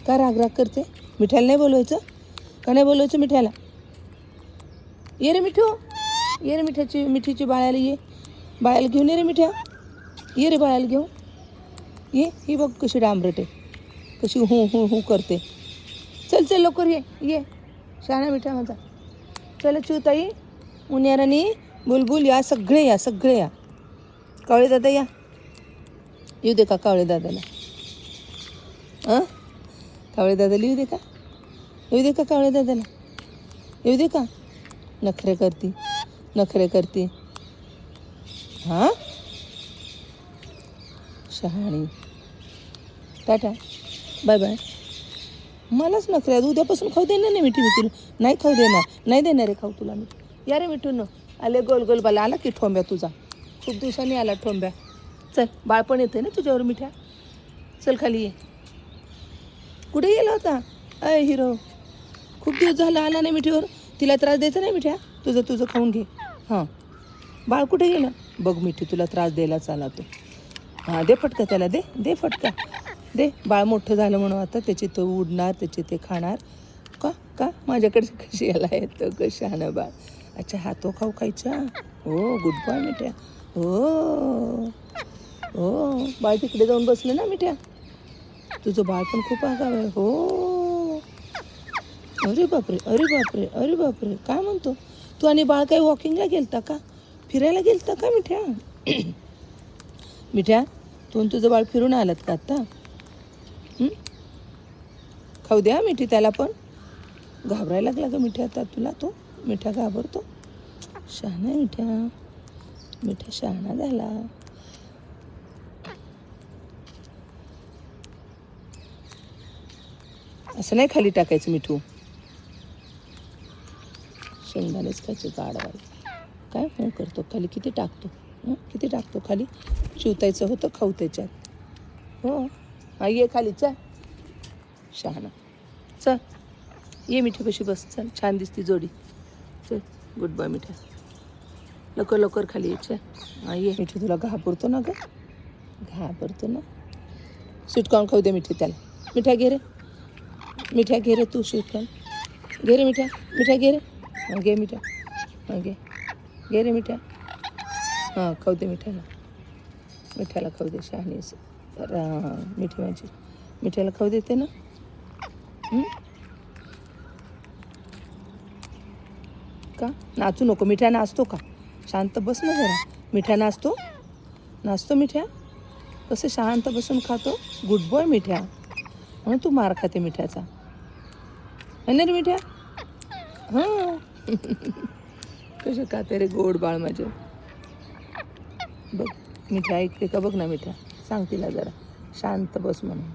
का राग राग करते? मिठ्याला नाही बोलवायचं का? नाही बोलवायचं मिठ्याला? ये रे मिठू, ये रे मिठीची बाळाला ये. बाळाला घेऊन ये रे मिठ्या. ये रे बाळाला घेऊन ये. ही बघ कशी डांबरट आहे, कशी हू हू हू करते. चल चल लवकर ये शहाणा मिठा माझा. चला चिवताई, उन्यारानी, बुलबुल या, सगळे या. कावळे दादा या. येऊ दे का कावळे दादाला? कावळे दादाला येऊ दे का कावळे दादाला? येऊ दे का? नखरे करती. हां, शहाणी. Tata, bye bye. मलाच नखरे आहेत. उद्यापासून खाऊ देणार नाही मिठी मी तुला. नाही खाऊ देणार, नाही देणार आहे खाऊ तुला मी. या रे मिठून, आले गोल बाला. आला की ठोंब्या तुझा, खूप दिवसांनी आला ठोंब्या. चल, बाळपण येते ना तुझ्यावर मिठ्या. चल खाली ये. कुठे गेला होता अय हिरो? खूप दिवस झाला आला नाही मिठीवर. तिला त्रास द्यायचा नाही मिठ्या. तुझं खाऊन घे. हां, बाळ कुठे गेलं? बघ मिठी, तुला त्रास द्यायलाच आला तो. हां, दे फटका त्याला, दे फटका दे. बाळ मोठं झालं म्हणून आता त्याची तो उडणार, त्याचे ते खाणार. का माझ्याकडे कशी याला येतं कशानं बाळ? अच्छा, हातो खायचा. हो, गुड बॉय मिठ्या. हो, बाळ तिकडे जाऊन बसलं ना मिठ्या. तुझं बाळ पण खूप आगाव आहे. हो, अरे बापरे. काय म्हणतो तू? आणि बाळ काही वॉकिंगला गेलता का? फिरायला गेलता का मिठ्या? तू आणि तुझं बाळ फिरून आलात का आत्ता? खाऊ द्या मिठी त्याला पण. घाबरायला लागला का मिठ्या आता तुला? तो मिठ्या घाबरतो. शहाणा आहे मिठ्या शहाणा झाला. असं नाही खाली टाकायचं मिठू. शेंगदाणेच खायचे गाडवाय. काय फोन करतो खाली? किती टाकतो खाली? शिवतायचं होतं खाऊ त्याच्यात. हो, हा ये खाली. चल शहाणा, चल ये मिठीपाशी बस. चल, छान दिसती जोडी. चल, गुड बाय मिठ्या. लवकर खाली ये. चल, हा ये. मिठी तुला घाबरतो ना ग? स्वीटकॉर्न खाऊ दे मिठी त्याला. मिठ्या घे रे तू. स्वीटकॉर्न घे रे मिठ्या घे रे. हां, घे मिठ्या. हां, घे रे मिठ्या. हां, खाऊ दे मिठ्याला खाऊ दे. शहाणी असं. मिठी माझी मिठ्याला खाऊ देते ना. का नाचू नको? मिठ्या नाचतो का? शांत बस ना जरा. मिठ्या नाचतो मिठ्या. कसं शांत बसून खातो. गुड बॉय मिठ्या. म्हणून तू मार खाते मिठ्याचा, है ना रे मिठ्या? हां. कसं खाते रे गोड बाळ माझं. बघ मिठ्या ऐकते का? बघ ना मिठ्या. सांग तिला जरा शांत बस म्हणून.